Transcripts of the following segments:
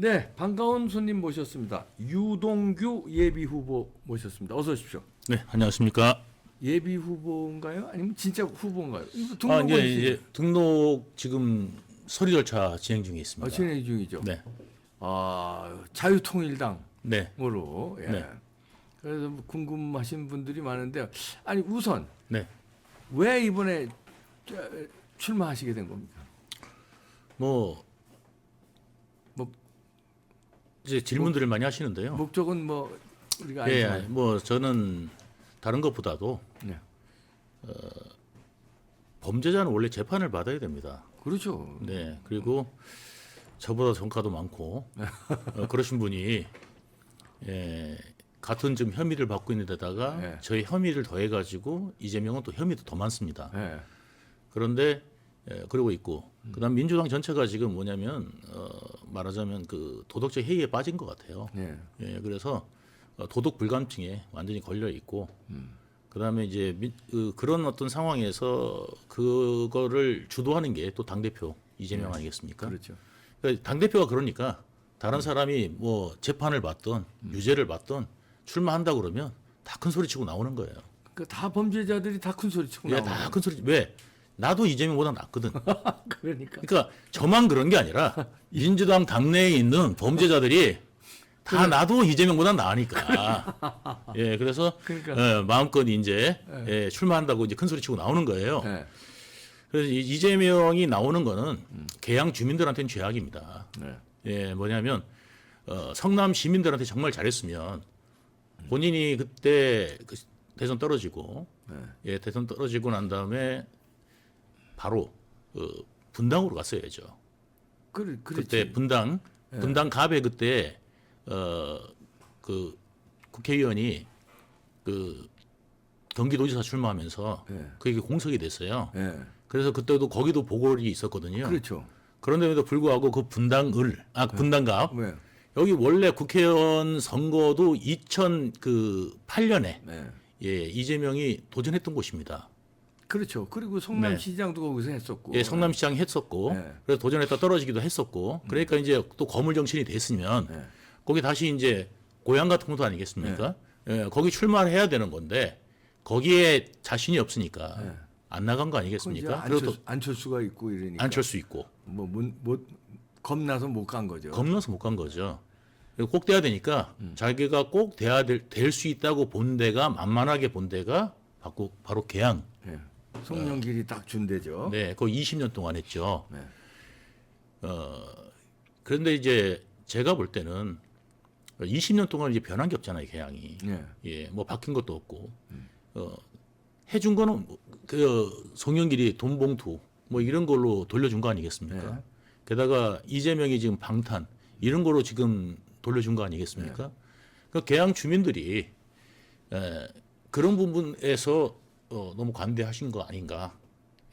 네, 반가운 손님 모셨습니다. 유동규 예비 후보 모셨습니다. 어서 오십시오. 네, 안녕하십니까. 예비 후보인가요? 아니면 진짜 후보인가요? 이거 아, 등록은 예, 등록 지금 서류 절차 진행 중에 있습니다. 진행 중이죠. 네, 자유통일당으로. 네, 예. 네. 그래서 뭐 궁금하신 분들이 많은데, 아니 우선 네. 왜 이번에 출마하시게 된 겁니까? 뭐 뭐 이제 질문들을 많이 하시는데요. 목적은 뭐 우리가 예, 알지만. 뭐 저는 다른 것보다도 네. 범죄자는 원래 재판을 받아야 됩니다. 그렇죠. 네, 그리고 저보다 전과도 많고 그러신 분이 같은 좀 혐의를 받고 있는 데다가 네. 저희 혐의를 더해가지고 이재명은 또 혐의도 더 많습니다. 네. 그런데 그러고 있고 그다음 민주당 전체가 지금 뭐냐면 말하자면 그 도덕적 해이에 빠진 것 같아요. 네. 예, 그래서 도덕 불감증에 완전히 걸려 있고 그다음에 이제 그런 어떤 상황에서 그거를 주도하는 게 또 당 대표 이재명 아니겠습니까? 그렇죠. 그러니까 당 대표가 그러니까 다른 사람이 뭐 재판을 받던 유죄를 받던 출마한다 그러면 다 큰 소리 치고 나오는 거예요. 그 다 범죄자들이 다 큰 소리 치고 예, 나오는 다 큰 소리. 왜? 나도 이재명보다 낫거든. 그러니까. 그러니까 저만 그런 게 아니라 민주당 당내에 있는 범죄자들이 다 나도 이재명보다 나으니까. 예, 그래서 그러니까. 마음껏 이제 출마한다고 이제 큰 소리 치고 나오는 거예요. 네. 그래서 이재명이 나오는 거는 계양 주민들한테는 죄악입니다. 네. 예, 뭐냐면 성남 시민들한테 정말 잘했으면 본인이 그때 그 대선 떨어지고 예, 대선 떨어지고 난 다음에 바로 분당으로 갔어야죠. 그렇지. 그때 분당 갑에 그때 그 국회의원이 그 경기도지사 출마하면서 그게 공석이 됐어요. 네. 그래서 그때도 거기도 보궐이 있었거든요. 그렇죠. 그런데도 불구하고 그 분당갑 왜? 여기 원래 국회의원 선거도 2008년에 네. 예, 이재명이 도전했던 곳입니다. 그렇죠. 그리고 성남시장도 거기서 했었고. 예, 성남시장 했었고, 네. 그래서 도전했다 떨어지기도 했었고, 그러니까 이제 또 거물 정신이 됐으면 거기 다시 이제 고향 같은 것도 아니겠습니까? 예, 거기 출마를 해야 되는 건데 거기에 자신이 없으니까 안 나간 거 아니겠습니까? 그래도 안철수가 있고 이러니까. 안철수 있고 못 겁나서 못 간 거죠. 겁나서 못 간 거죠. 그리고 꼭 돼야 되니까 자기가 꼭 돼야 될 수 있다고 본 데가 만만하게 본 데가 바로 계양. 네. 송영길이 딱 준대죠. 네, 그거 20년 동안 했죠. 네. 그런데 이제 제가 볼 때는 20년 동안 이제 변한 게 없잖아요, 계양이. 네. 예, 뭐 바뀐 것도 없고, 해준 거는 그 송영길이 돈 봉투 뭐 이런 걸로 돌려준 거 아니겠습니까? 네. 게다가 이재명이 지금 방탄 이런 거로 지금 돌려준 거 아니겠습니까? 그 계양 주민들이 그런 부분에서 너무 관대하신 거 아닌가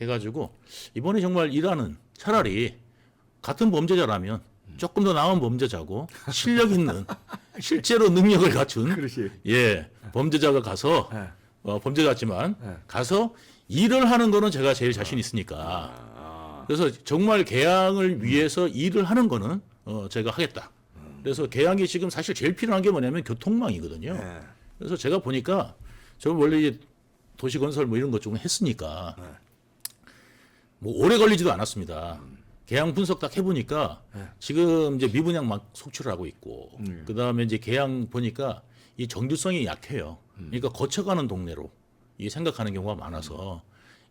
해가지고 이번에 정말 차라리 같은 범죄자라면 조금 더 나은 범죄자고 실력 있는 실제로 능력을 갖춘 그렇지. 예 범죄자가 가서 범죄자지만 가서 일을 하는 거는 제가 제일 자신 있으니까 그래서 정말 계양을 위해서 일을 하는 거는 제가 하겠다. 그래서 계양이 지금 사실 제일 필요한 게 뭐냐면 교통망이거든요. 그래서 제가 보니까 저 원래 이제 도시건설 뭐 이런 것 좀 했으니까 뭐 오래 걸리지도 않았습니다. 계양 분석 딱 해보니까 지금 이제 미분양 막 속출을 하고 있고 그 다음에 이제 계양 보니까 이 정규성이 약해요. 그러니까 거쳐가는 동네로 이 생각하는 경우가 많아서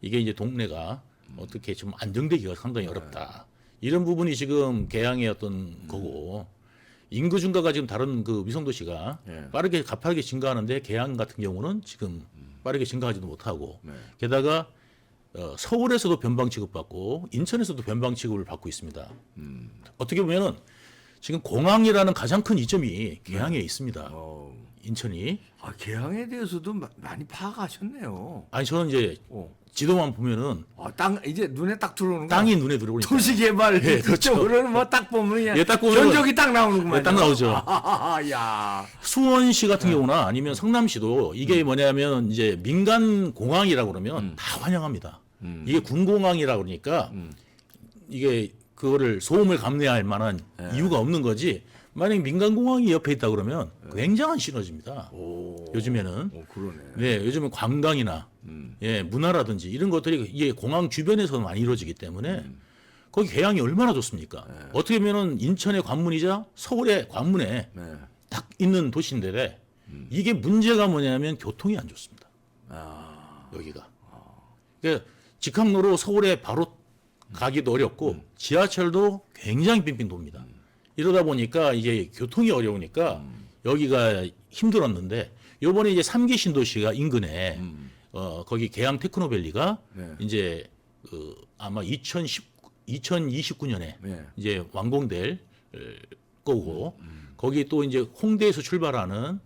이게 이제 동네가 어떻게 좀 안정되기가 상당히 어렵다. 이런 부분이 지금 계양의 어떤 거고 인구 증가가 지금 다른 그 위성도시가 빠르게 가파르게 증가하는데 계양 같은 경우는 지금 빠르게 증가하지도 못하고 게다가 서울에서도 변방 취급받고 인천에서도 변방 취급을 받고 있습니다. 어떻게 보면은 지금 공항이라는 가장 큰 이점이 계양에 있습니다. 인천이. 계양에 대해서도 많이 파악하셨네요. 아니 저는 이제 지도만 보면은 땅 이제 눈에 딱 들어오는 거. 땅이 눈에 들어오니까. 도시개발 그렇죠. 그쪽으로는 뭐 딱 보면 그냥 딱 보면 견적이 딱 나오는구만. 딱 나오죠. 야. 수원시 같은 경우나 아니면 성남시도 이게 뭐냐면 이제 민간 공항이라고 그러면 다 환영합니다. 이게 군공항이라 그러니까 이게 그거를 소음을 감내할 만한 이유가 없는 거지. 만약 민간공항이 옆에 있다 그러면 굉장한 시너지입니다. 요즘에는. 그러네. 네, 요즘은 관광이나 예, 문화라든지 이런 것들이 이게 공항 주변에서 많이 이루어지기 때문에 거기 개항이 얼마나 좋습니까? 어떻게 보면은 인천의 관문이자 서울의 관문에 딱 있는 도시인데 이게 문제가 뭐냐면 교통이 안 좋습니다. 여기가. 그러니까 직항로로 서울에 바로 가기도 어렵고 지하철도 굉장히 빙빙 돕니다. 이러다 보니까 이게 교통이 어려우니까 여기가 힘들었는데 요번에 이제 3기 신도시가 인근에 거기 계양 테크노밸리가 이제 아마 2029년에 이제 완공될 거고 거기 또 이제 홍대에서 출발하는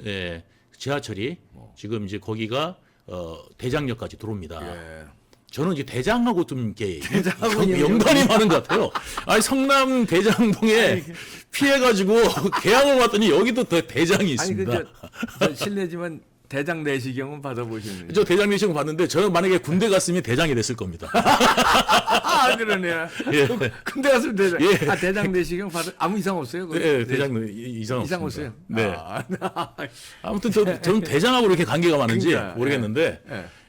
예, 지하철이 지금 이제 거기가 대장역까지 들어옵니다. 저는 이제 대장하고 좀 이렇게 연관이 많은 것 같아요. 아니 성남 대장동에 피해가지고 계양을 왔더니 여기도 더 대장이 있습니다. 아니 저 실례지만 대장 내시경은 받아보셨는지? 저 대장 내시경 봤는데 저는 만약에 군대 갔으면 대장이 됐을 겁니다. 아 그러네요. 예. 군대 갔으면 대장. 예. 아 대장 내시경 받아 아무 이상 없어요? 예, 대장 이상 이상 없습니다. 없어요. 네. 아, 아무튼 저는 대장하고 이렇게 관계가 많은지 그러니까, 모르겠는데,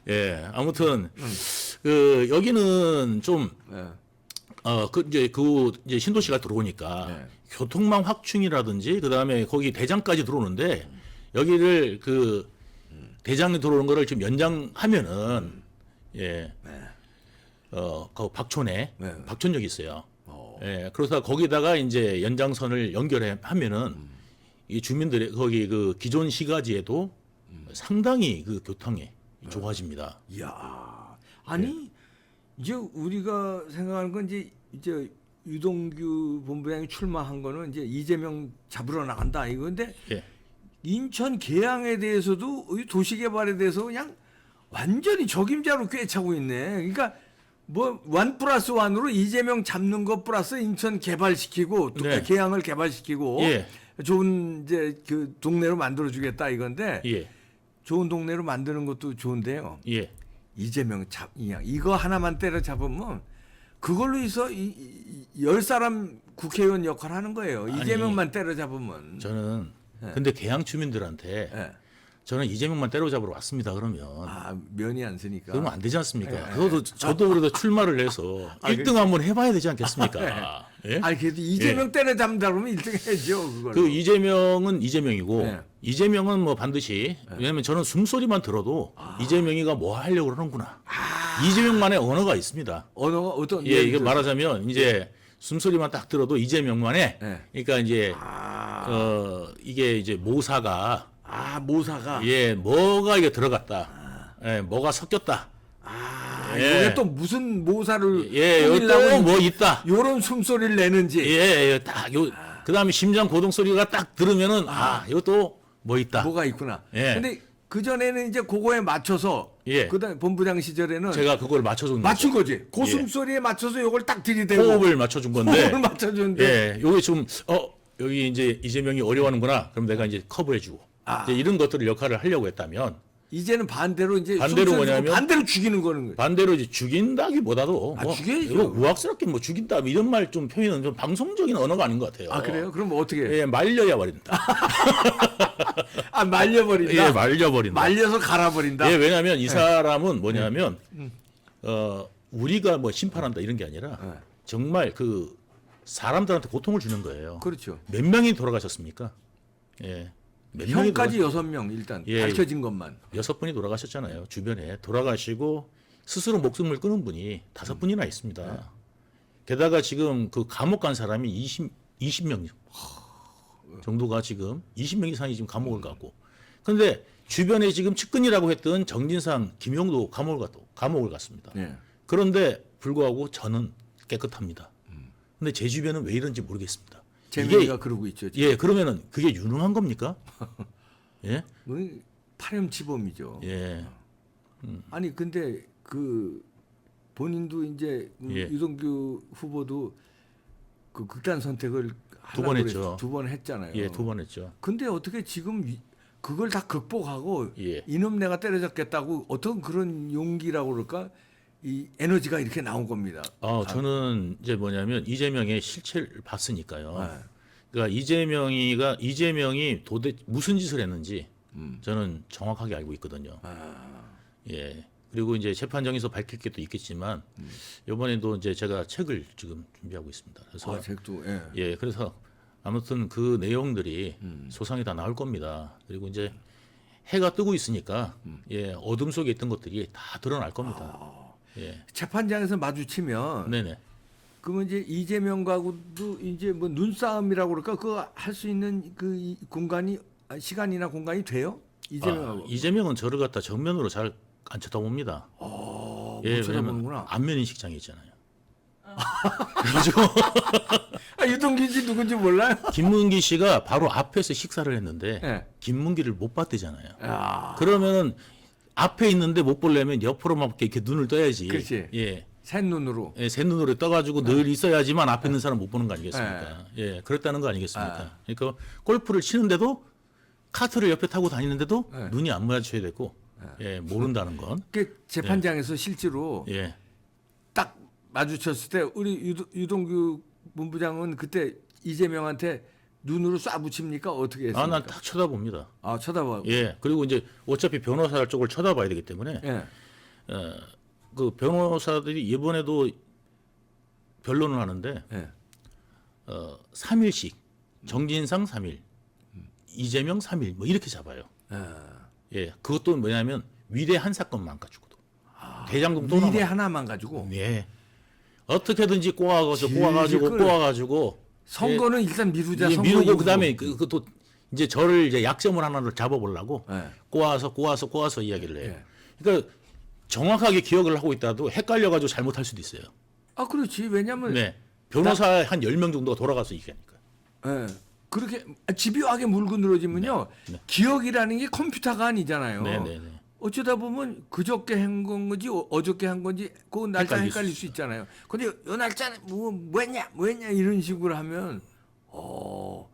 예, 아무튼 그 여기는 좀 이제 신도시가 들어오니까 교통망 확충이라든지 그 다음에 거기 대장까지 들어오는데 여기를 그 대장에 들어오는 거를 지금 연장하면은 그 박촌에 박촌역이 있어요. 예, 그래서 거기다가 이제 연장선을 연결해 하면은 이 주민들의 거기 그 기존 시가지에도 상당히 그 교통이 좋아집니다. 이야, 아니 이제 우리가 생각하는 건 이제 유동규 본부장이 출마한 거는 이제 이재명 잡으러 나간다 이건데 인천 계양에 대해서도 이 도시개발에 대해서 그냥 완전히 적임자로 꿰차고 있네. 그러니까 뭐 1+1으로 이재명 잡는 것 플러스 인천 개발시키고 또 계양을 개발시키고 좋은 이제 그 동네로 만들어주겠다 이건데 좋은 동네로 만드는 것도 좋은데요. 이재명 이거 하나만 때려잡으면 그걸로 해서 10사람 국회의원 역할 하는 거예요. 이재명만 때려잡으면. 저는 근데 계양 주민들한테 저는 이재명만 때려잡으러 왔습니다. 그러면 면이 안 쓰니까. 그러면 안 되지 않습니까? 저도 그래도 출마를 해서 1등 한번 해봐야 되지 않겠습니까? 예? 아니 그래도 이재명 때려잡는다 그러면 1등 해야죠. 그걸. 그 이재명은 이재명이고 이재명은 뭐 반드시 왜냐하면 저는 숨소리만 들어도 이재명이가 뭐 하려고 그러는구나. 이재명만의 언어가 있습니다. 언어가 어떤? 이게 말하자면 이제 숨소리만 딱 들어도 이재명만의 그러니까 이제 이게 이제 모사가 모사가 뭐가 이게 들어갔다. 뭐가 섞였다. 이게 또 무슨 모사를 여기 또 뭐 있다. 요런 숨소리를 내는지. 딱 그다음에 심장 고동 소리가 딱 들으면은 이것도 뭐 있다. 뭐가 있구나. 근데 그 전에는 이제 그거에 맞춰서 그다음 본부장 시절에는 제가 그걸 맞춘 거지. 그 숨소리에 맞춰서 요걸 딱 들이대고 호흡을 맞춰준 건데. 호흡을 맞춰주는데. 요게 좀 여기 이제 이재명이 어려워하는구나. 그럼 내가 이제 커버해주고 이제 이런 것들을 역할을 하려고 했다면 이제는 반대로 뭐냐면 반대로 죽이는 거는. 반대로 이제 죽인다기보다도 죽여야죠. 이거 우악스럽게 뭐 죽인다 이런 말 좀 표현은 좀 방송적인 언어가 아닌 것 같아요. 그래요? 그럼 어떻게? 말려야 버린다. 말려버린다. 말려버린다. 말려서 갈아버린다. 왜냐하면 이 사람은 뭐냐면 우리가 뭐 심판한다 이런 게 아니라 정말 그 사람들한테 고통을 주는 거예요. 그렇죠. 몇 명이 돌아가셨습니까? 형까지 6명 일단 밝혀진 것만 6분이 돌아가셨잖아요. 주변에 돌아가시고 스스로 목숨을 끊은 분이 5분이나 있습니다. 게다가 지금 그 감옥 간 사람이 20명 정도가 지금 20명 이상이 지금 감옥을 갔고, 그런데 주변에 지금 측근이라고 했던 정진상, 김용도 감옥을 갔습니다. 그런데 불구하고 저는 깨끗합니다. 근데 제 주변은 왜 이런지 모르겠습니다. 재민이가 그러고 있죠. 지금. 그러면은 그게 유능한 겁니까? 파렴치범이죠. 아니 근데 그 본인도 이제 유동규 후보도 그 극단 선택을 2번 했죠. 2번 했잖아요. 2번 했죠. 근데 어떻게 지금 그걸 다 극복하고 이놈 내가 때려잡겠다고 어떤 그런 용기라고 그럴까? 이 에너지가 이렇게 나온 겁니다. 저는 이제 뭐냐면 이재명의 실체를 봤으니까요. 네. 그러니까 이재명이 도대체 무슨 짓을 했는지 저는 정확하게 알고 있거든요. 예. 그리고 이제 재판정에서 밝힐 게 또 있겠지만 이번에도 이제 제가 책을 지금 준비하고 있습니다. 그래서 책도 예, 그래서 아무튼 그 내용들이 소상히 다 나올 겁니다. 그리고 이제 해가 뜨고 있으니까 예, 어둠 속에 있던 것들이 다 드러날 겁니다. 예. 재판장에서 마주치면 네네. 그러면 이제 이재명과도 이제 뭐 눈싸움이라고 그럴까 그거 할 수 있는 그 공간이 시간이나 공간이 돼요? 이재명하고. 이재명은 저를 갖다 정면으로 잘 안 쳐다봅니다. 못 예, 쳐다보는구나. 왜냐면 안면 인식장애 있잖아요. 그래가지고 유동규 씨 누군지 몰라요? 김문기 씨가 바로 앞에서 식사를 했는데 예. 김문기를 못 봤대잖아요. 야. 그러면은 앞에 있는데 못 보려면 옆으로만 이렇게 눈을 떠야지. 그렇지. 예. 새 눈으로. 예, 새 눈으로 떠가지고 늘 있어야지만 앞에 있는 사람 못 보는 거 아니겠습니까? 예, 그랬다는 거 아니겠습니까? 그러니까 골프를 치는데도 카트를 옆에 타고 다니는데도 눈이 안 마주쳐야 되고, 예, 모른다는 건. 그 재판장에서 실제로 예, 딱 마주쳤을 때 우리 유동규 본부장은 그때 이재명한테 눈으로 쏴붙입니까? 어떻게 했습니까? 난 딱 쳐다봅니다. 쳐다봐. 예, 그리고 이제 어차피 변호사 쪽을 쳐다봐야 되기 때문에, 예. 그 변호사들이 이번에도 변론을 하는데, 예. 3일씩 정진상 3일, 이재명 3일 뭐 이렇게 잡아요. 예, 그것도 뭐냐면 위례 한 사건만 가지고도 대장동 또 미래 남아. 하나만 가지고 예, 어떻게든지 꼬아가지고 선거는 일단 미루자. 예, 선거 미루고 이후로. 그다음에 그것도 이제 저를 이제 약점을 하나를 잡아보려고 예. 꼬아서 이야기를 해요. 예. 그러니까 정확하게 기억을 하고 있다도 헷갈려가지고 잘못할 수도 있어요. 그렇지. 왜냐면 네, 변호사 한 10명 정도가 돌아가서 얘기하니까. 예. 그렇게 집요하게 물고 늘어지면요. 네. 기억이라는 게 컴퓨터가 아니잖아요. 네네네. 어쩌다 보면 그저께 한 건지 어저께 한 건지 그 날짜 헷갈릴 수 있잖아요. 근데 요 날짜는 뭐했냐 이런 식으로 하면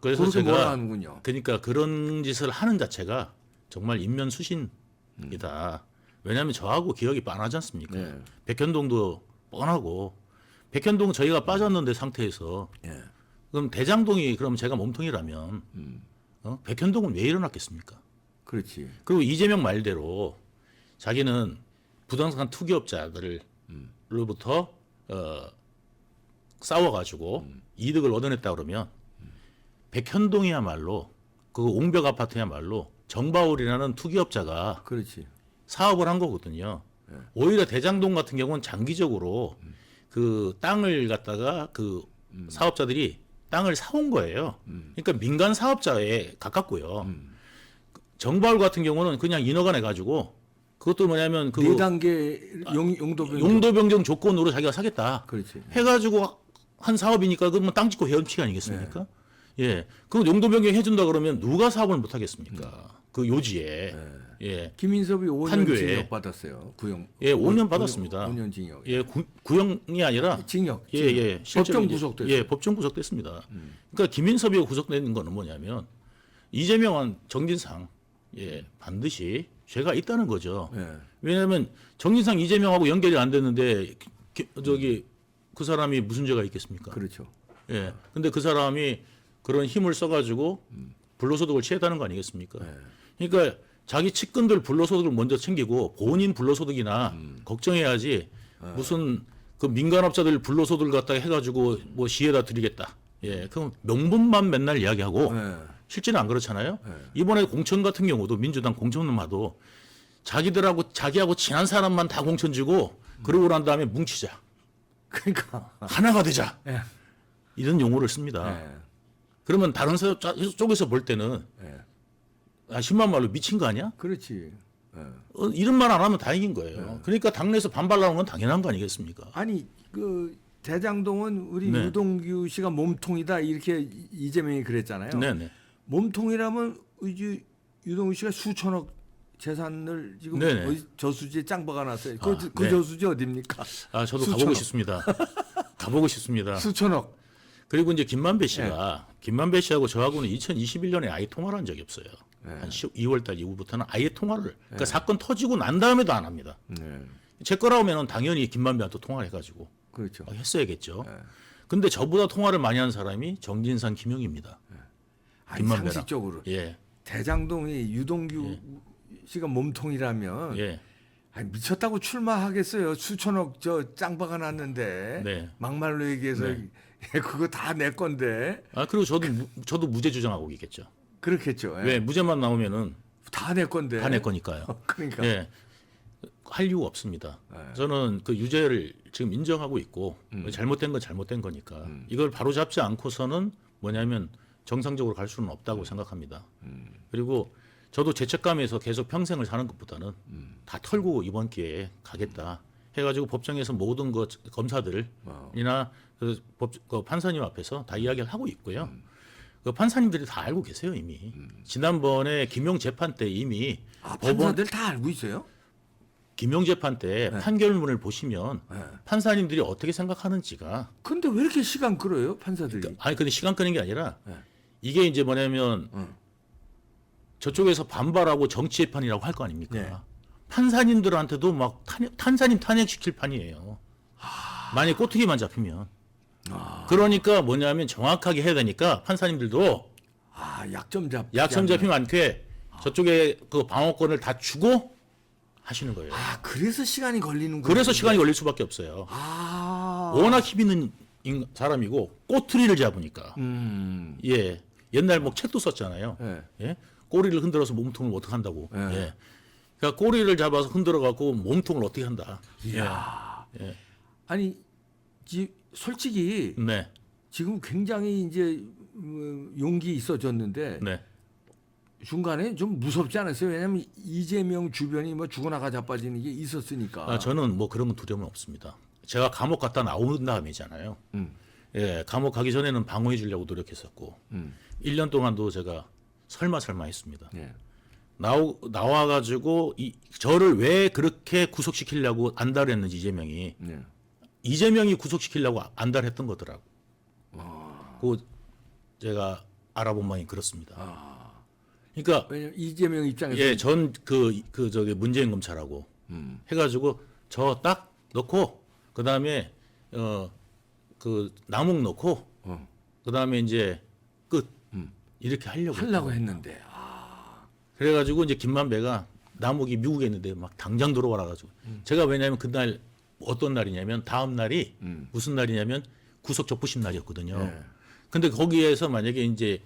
그래서 그렇게 제가 뭐라 하는군요. 그러니까 그런 짓을 하는 자체가 정말 인면수신이다. 왜냐하면 저하고 기억이 뻔하지 않습니까? 네. 백현동도 뻔하고 백현동 저희가 빠졌는데 상태에서 예. 그럼 대장동이 그럼 제가 몸통이라면 백현동은 왜 일어났겠습니까? 그렇지. 그리고 이재명 말대로 자기는 부동산 투기업자들로부터 싸워가지고 이득을 얻어냈다 그러면 백현동이야말로 그 옹벽 아파트야말로 정바울이라는 투기업자가 그렇지. 사업을 한 거거든요. 오히려 대장동 같은 경우는 장기적으로 그 땅을 갖다가 그 사업자들이 땅을 사온 거예요. 그러니까 민간 사업자에 가깝고요. 정바울 같은 경우는 그냥 인허가 내가지고 그것도 뭐냐면 그 4단계 용도변경 조건으로 자기가 사겠다. 그렇지. 해가지고 한 사업이니까 그러면 땅 짓고 헤엄치기 아니겠습니까? 예. 그럼 용도 변경 해준다 그러면 누가 사업을 못 하겠습니까? 그 요지에. 예. 김인섭이 5년 판교에. 징역 받았어요. 구형. 예, 5년 받았습니다. 5년 징역. 예, 구형이 아니라 징역. 예, 예. 실제로 법정 이제- 구속됐어요. 예, 법정 구속됐습니다. 그러니까 김인섭이 구속된 거는 뭐냐면 이재명은 정진상 예, 반드시 죄가 있다는 거죠. 예. 왜냐하면 정진상 이재명하고 연결이 안 됐는데 저기 그 사람이 무슨 죄가 있겠습니까? 그렇죠. 예. 근데 그 사람이 그런 힘을 써가지고 불로소득을 취했다는 거 아니겠습니까? 그러니까 자기 측근들 불로소득을 먼저 챙기고 본인 불로소득이나 걱정해야지 무슨 그 민간업자들 불로소득을 갖다가 해가지고 뭐 시에다 드리겠다. 예. 그럼 명분만 맨날 이야기하고 실제는 안 그렇잖아요. 이번에 공천 같은 경우도 민주당 공천마도 자기하고 친한 사람만 다 공천 주고 그러고 난 다음에 뭉치자. 그러니까 하나가 되자. 예. 이런 용어를 씁니다. 예. 그러면 다른 쪽에서 볼 때는 심한 말로 미친 거 아니야? 그렇지. 예. 이런 말 안 하면 다행인 거예요. 그러니까 당내에서 반발 나오는 건 당연한 거 아니겠습니까? 아니 그 대장동은 우리 네. 유동규 씨가 몸통이다 이렇게 이재명이 그랬잖아요. 네네. 몸통이라면 이제 유동규 씨가 수천억 재산을 지금 네네. 어디 저수지에 짱박아 놨어요. 그 네. 저수지 어딥니까? 저도 수천억. 가보고 싶습니다. 가보고 싶습니다. 수천억. 그리고 이제 김만배 씨가 김만배 씨하고 저하고는 2021년에 아예 통화를 한 적이 없어요. 한 2월달 이후부터는 아예 통화를 그러니까 사건 터지고 난 다음에도 안 합니다. 제 거라면은 당연히 김만배한테 통화를 해가지고 그렇죠. 했어야겠죠. 네. 근데 저보다 통화를 많이 한 사람이 정진상, 김용입니다. 아니, 김만배랑. 상식적으로 예, 대장동이 유동규 씨가 몸통이라면 예, 아니, 미쳤다고 출마하겠어요. 수천억 저 짱박아 놨는데 네. 막말로 얘기해서 네. 그거 다 내 건데 아 그리고 저도 무죄 주장하고 있겠죠. 그렇겠죠. 예. 왜 무죄만 나오면은 다 내 건데. 다 내 거니까요. 그러니까. 예, 할 이유가 없습니다. 네. 저는 그 유죄를 지금 인정하고 있고 잘못된 건 잘못된 거니까 이걸 바로잡지 않고서는 뭐냐면 정상적으로 갈 수는 없다고 생각합니다. 그리고 저도 죄책감에서 계속 평생을 사는 것보다는 다 털고 이번 기회에 가겠다 해가지고 법정에서 모든 검사들이나 그 판사님 앞에서 다 이야기를 하고 있고요. 그 판사님들이 다 알고 계세요 이미. 지난번에 김용 재판 때 이미 판사들 다 알고 있어요? 김용 재판 때 판결문을 보시면 판사님들이 어떻게 생각하는지가 근데 왜 이렇게 시간 끌어요, 판사들이? 아니 근데 시간 끄는 게 아니라 이게 이제 뭐냐면 저쪽에서 반발하고 정치 재판이라고 할 거 아닙니까? 네. 판사님들한테도 막 판사님 탄핵시킬 판이에요. 만약 꼬투리만 잡히면. 그러니까 뭐냐면 정확하게 해야 되니까 판사님들도 약점 잡히면 안 돼. 저쪽에 그 방어권을 다 주고 하시는 거예요. 그래서 시간이 걸리는 거예요. 그래서 시간이 걸릴 수밖에 없어요. 워낙 힘 있는 사람이고 꼬투리를 잡으니까. 예. 옛날 뭐 책도 썼잖아요. 네. 예? 꼬리를 흔들어서 몸통을 어떻게 한다고. 네. 예. 그러니까 꼬리를 잡아서 흔들어 갖고 몸통을 어떻게 한다. 이야. 예. 아니, 솔직히 네. 지금 굉장히 이제 용기 있어졌는데 네. 중간에 좀 무섭지 않았어요? 왜냐하면 이재명 주변이 뭐 죽어나가 자빠지는 게 있었으니까. 저는 뭐 그런 건 두려움은 없습니다. 제가 감옥 갔다 나온 다음이잖아요. 예, 감옥 가기 전에는 방어해 주려고 노력했었고 1년 동안도 제가 설마 했습니다. 네. 나와가지고 저를 왜 그렇게 구속시키려고 안달했는지 이재명이 구속시키려고 안달했던 거더라고. 그 제가 알아본 바에 그렇습니다. 그러니까 왜냐면 이재명 입장에서 예, 저기 문재인 검찰하고 해가지고 저 딱 넣고 그 다음에 그 남욱 넣고 그 다음에 이제 끝 이렇게 하려고 했는데 그래가지고 이제 김만배가 남욱이 미국에 있는데 막 당장 들어와가지고 제가 왜냐하면 그날 어떤 날이냐면 다음 날이 무슨 날이냐면 구속 적부심 날이었거든요. 네. 근데 거기에서 만약에 이제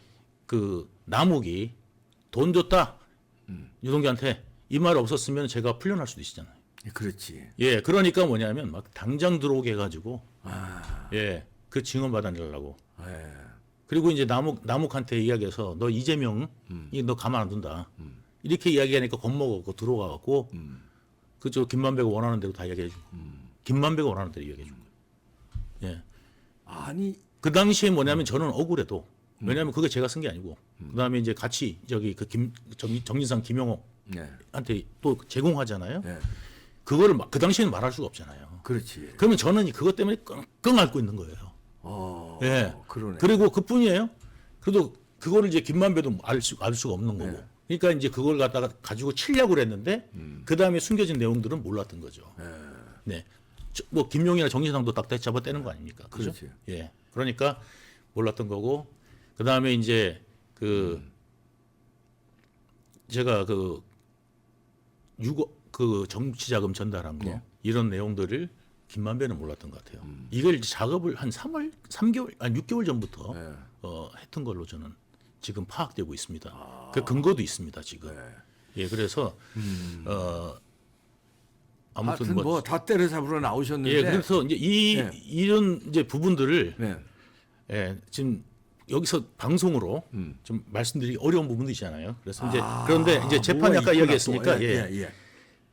그 남욱이 돈 줬다 유동규한테 이 말 없었으면 제가 풀려날 수도 있잖아요. 그렇지. 예, 그러니까 뭐냐면 막 당장 들어오게 해가지고 예, 그 증언 받아내려고. 예. 그리고 이제 남욱한테 이야기해서 너 이재명 너 가만 안 둔다. 이렇게 이야기하니까 겁먹고 들어가갖고 그저 김만배가 원하는 대로 다 이야기해주고 김만배가 원하는 대로 이야기해준 거예요. 예. 아니 그 당시에 뭐냐면 저는 억울해도 왜냐하면 그게 제가 쓴 게 아니고 그다음에 이제 같이 저기 그 정진상 김용옥한테 또 제공하잖아요. 네. 그거를 그 당시에는 말할 수가 없잖아요. 그렇지. 그러면 저는 그것 때문에 끙끙 앓고 있는 거예요. 예. 그러네. 그리고 그뿐이에요. 그래도 그거를 이제 김만배도 알 수가 없는 거고. 네. 그러니까 이제 그걸 갖다가 가지고 치려고 그랬는데 그 다음에 숨겨진 내용들은 몰랐던 거죠. 네. 뭐 김용이나 정진상도 딱 잡아떼는 거 아닙니까? 그죠? 그렇지. 예. 그러니까 몰랐던 거고. 그 다음에 이제 제가 그 정치자금 전달한 거 네. 이런 내용들을 김만배는 몰랐던 것 같아요. 이걸 이제 작업을 한 6개월 전부터 했던 걸로 저는 지금 파악되고 있습니다. 그 근거도 있습니다 지금. 예, 그래서 아무튼 뭐 다 때려잡으러 나오셨는데. 예, 그래서 이제 이런 이제 부분들을 예, 지금 여기서 방송으로 좀 말씀드리기 어려운 부분도 있잖아요. 그래서 이제 그런데 이제 재판 아까 이야기했으니까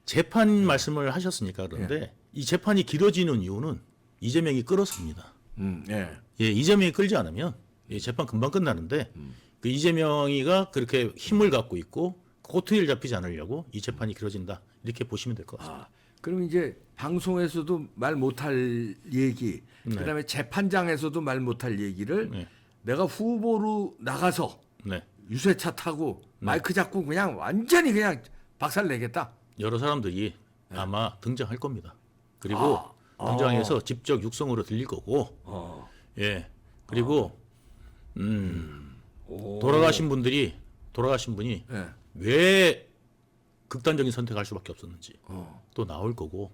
재판 말씀을 하셨으니까 그런데 이 재판이 길어지는 이유는 이재명이 끌었습니다. 예, 이재명이 끌지 않으면 재판 금방 끝나는데 그 이재명이가 그렇게 힘을 갖고 있고 꼬투리를 잡히지 않으려고 이 재판이 길어진다 이렇게 보시면 될 것 같습니다. 그럼 이제 방송에서도 말 못할 얘기, 그다음에 재판장에서도 말 못할 얘기를 내가 후보로 나가서 유세차 타고 마이크 잡고 그냥 완전히 그냥 박살 내겠다. 여러 사람들이 아마 등장할 겁니다. 그리고 등장해서 직접 육성으로 들릴 거고, 예. 그리고 돌아가신 분이 예. 왜 극단적인 선택할 수밖에 없었는지 또 나올 거고,